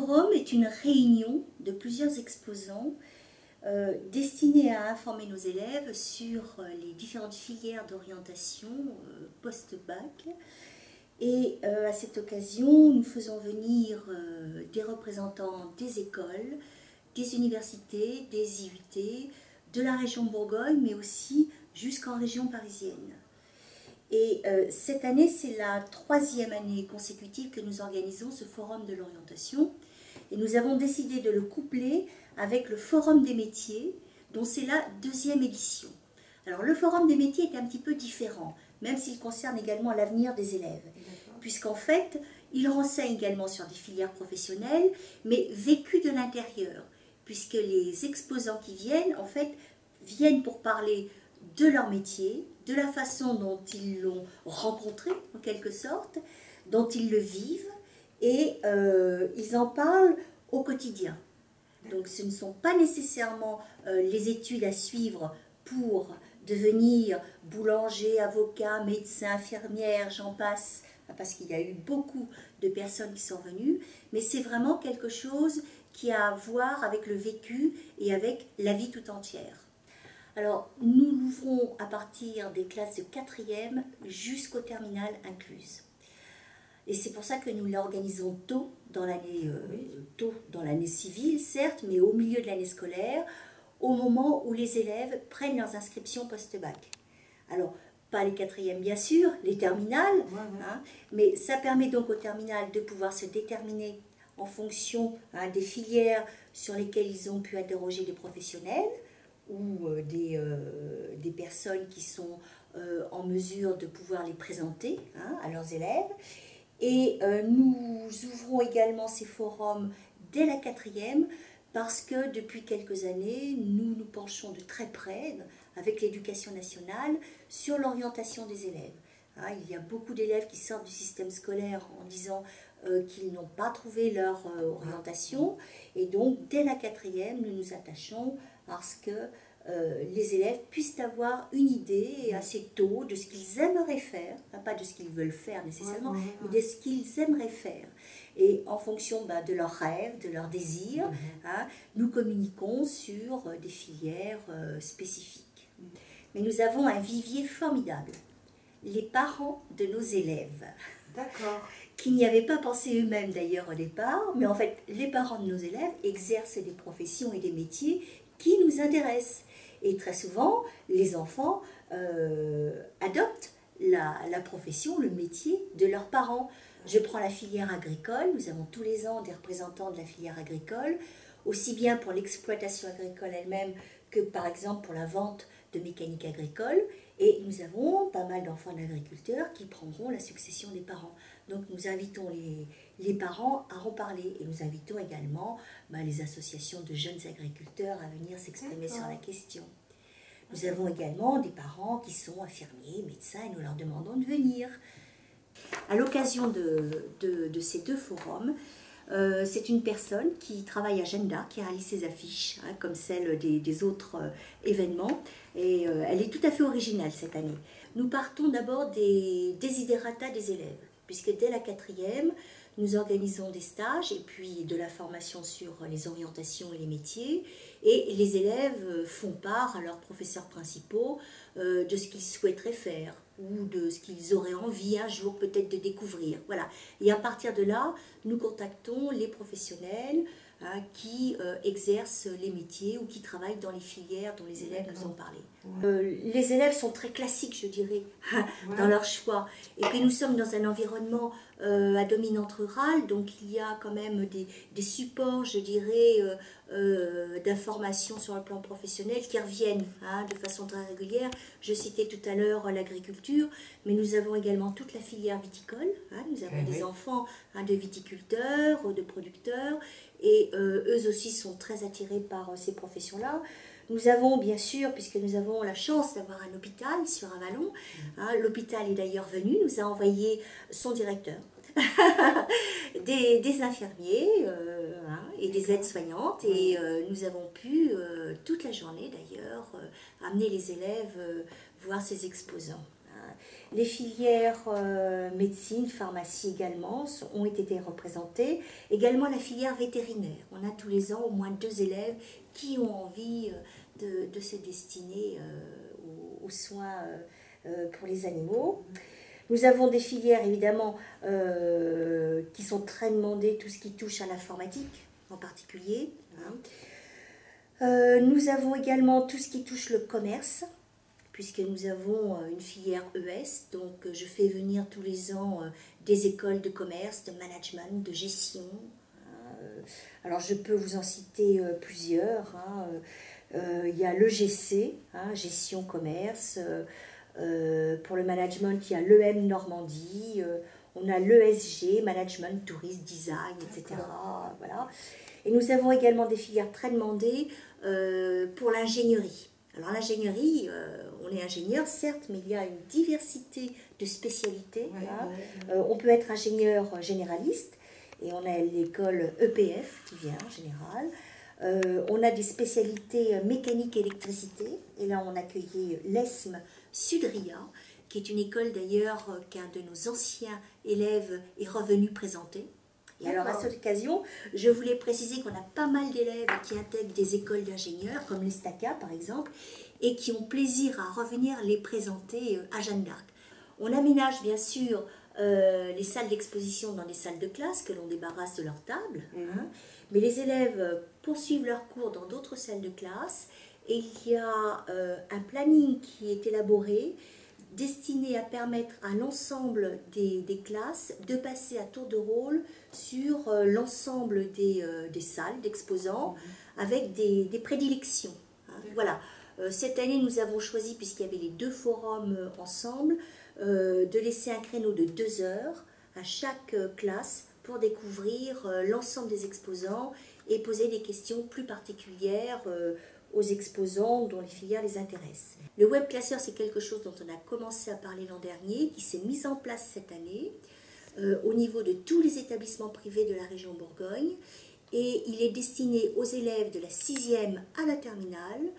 forum est une réunion de plusieurs exposants destinés à informer nos élèves sur les différentes filières d'orientation post-bac. Et à cette occasion, nous faisons venir des représentants des écoles, des universités, des IUT, de la région Bourgogne, mais aussi jusqu'en région parisienne. Et cette année, c'est la 3e année consécutive que nous organisons ce forum de l'orientation. Et nous avons décidé de le coupler avec le forum des métiers, dont c'est la 2e édition. Alors le forum des métiers est un petit peu différent, même s'il concerne également l'avenir des élèves. Puisqu'en fait, il renseigne également sur des filières professionnelles, mais vécues de l'intérieur. Puisque les exposants qui viennent, en fait, viennent pour parler de leur métier, de la façon dont ils l'ont rencontré, en quelque sorte, dont ils le vivent, et ils en parlent au quotidien. Donc ce ne sont pas nécessairement les études à suivre pour devenir boulanger, avocat, médecin, infirmière, j'en passe, parce qu'il y a eu beaucoup de personnes qui sont venues, mais c'est vraiment quelque chose qui a à voir avec le vécu et avec la vie tout entière. Alors, nous l'ouvrons à partir des classes de 4e jusqu'au terminal incluse. Et c'est pour ça que nous l'organisons tôt dans l'année civile, certes, mais au milieu de l'année scolaire, au moment où les élèves prennent leurs inscriptions post-bac. Alors, pas les 4e bien sûr, les terminales, hein, mais ça permet donc au terminal de pouvoir se déterminer en fonction des filières sur lesquelles ils ont pu interroger des professionnels, ou des personnes qui sont en mesure de pouvoir les présenter à leurs élèves. Et nous ouvrons également ces forums dès la 4e parce que depuis quelques années, nous nous penchons de très près avec l'éducation nationale sur l'orientation des élèves. Il y a beaucoup d'élèves qui sortent du système scolaire en disant qu'ils n'ont pas trouvé leur orientation. Et donc, dès la 4e, nous nous attachons à ce que les élèves puissent avoir une idée assez tôt de ce qu'ils aimeraient faire, pas de ce qu'ils veulent faire nécessairement, mais de ce qu'ils aimeraient faire. Et en fonction de leurs rêves, de leurs désirs, nous communiquons sur des filières spécifiques. Mais nous avons un vivier formidable, les parents de nos élèves. D'accord. Qui n'y avaient pas pensé eux-mêmes d'ailleurs au départ, mais en fait, les parents de nos élèves exercent des professions et des métiers qui nous intéressent. Et très souvent, les enfants adoptent la profession, le métier de leurs parents. Je prends la filière agricole, nous avons tous les ans des représentants de la filière agricole, aussi bien pour l'exploitation agricole elle-même que par exemple pour la vente de mécanique agricole. Et nous avons pas mal d'enfants d'agriculteurs qui prendront la succession des parents. Donc nous invitons les parents à en parler et nous invitons également les associations de jeunes agriculteurs à venir s'exprimer sur la question. Nous avons également des parents qui sont infirmiers, médecins et nous leur demandons de venir. À l'occasion de ces 2 forums, c'est une personne qui travaille à Jeanne d'Arc, qui réalise ses affiches, comme celles des autres événements. Et elle est tout à fait originale cette année. Nous partons d'abord des desiderata des élèves, puisque dès la 4e, nous organisons des stages et puis de la formation sur les orientations et les métiers. Et les élèves font part à leurs professeurs principaux de ce qu'ils souhaiteraient faire ou de ce qu'ils auraient envie un jour peut-être de découvrir. Voilà. Et à partir de là, nous contactons les professionnels qui exercent les métiers ou qui travaillent dans les filières dont les élèves nous ont parlé. Les élèves sont très classiques, je dirais, dans leur choix. Et puis nous sommes dans un environnement à dominante rurale, donc il y a quand même des supports, je dirais, d'informations sur le plan professionnel qui reviennent de façon très régulière. Je citais tout à l'heure l'agriculture, mais nous avons également toute la filière viticole. Nous avons des enfants de viticulteurs, de producteurs, et eux aussi sont très attirés par ces professions-là. Nous avons bien sûr, puisque nous avons la chance d'avoir un hôpital sur Avallon, l'hôpital est d'ailleurs venu, nous a envoyé son directeur, des infirmiers et des aides-soignantes, et nous avons pu, toute la journée d'ailleurs, amener les élèves voir ces exposants. Les filières médecine, pharmacie également ont été représentées. Également la filière vétérinaire. On a tous les ans au moins 2 élèves qui ont envie de se destiner aux soins pour les animaux. Nous avons des filières évidemment qui sont très demandées, tout ce qui touche à l'informatique en particulier. Nous avons également tout ce qui touche le commerce, puisque nous avons une filière ES, donc je fais venir tous les ans des écoles de commerce, de management, de gestion. Alors je peux vous en citer plusieurs. Il y a l'EGC, gestion commerce. Pour le management, il y a l'EM Normandie. On a l'ESG, management, tourisme, design, etc. Voilà. Et nous avons également des filières très demandées pour l'ingénierie. Alors l'ingénierie, on est ingénieur certes, mais il y a une diversité de spécialités. On peut être ingénieur généraliste, et on a l'école EPF qui vient en général. On a des spécialités mécanique et électricité, et là on a accueilli l'ESM Sudria, qui est une école d'ailleurs qu'un de nos anciens élèves est revenu présenter. Et alors à cette occasion, je voulais préciser qu'on a pas mal d'élèves qui intègrent des écoles d'ingénieurs, comme l'ESTACA par exemple, et qui ont plaisir à revenir les présenter à Jeanne d'Arc. On aménage bien sûr les salles d'exposition dans des salles de classe que l'on débarrasse de leurs tables, mais les élèves poursuivent leurs cours dans d'autres salles de classe, et il y a un planning qui est élaboré destiné à permettre à l'ensemble des classes de passer à tour de rôle sur l'ensemble des salles d'exposants avec des prédilections. Voilà. Cette année, nous avons choisi, puisqu'il y avait les 2 forums ensemble, de laisser un créneau de 2 heures à chaque classe pour découvrir l'ensemble des exposants et poser des questions plus particulières aux exposants dont les filières les intéressent. Le web classeur, c'est quelque chose dont on a commencé à parler l'an dernier, qui s'est mis en place cette année au niveau de tous les établissements privés de la région Bourgogne, et il est destiné aux élèves de la 6e à la terminale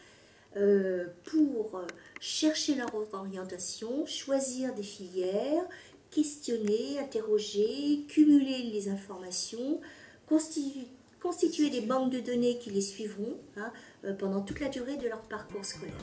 pour chercher leur orientation, choisir des filières, questionner, interroger, cumuler les informations, constituer des banques de données qui les suivront pendant toute la durée de leur parcours scolaire.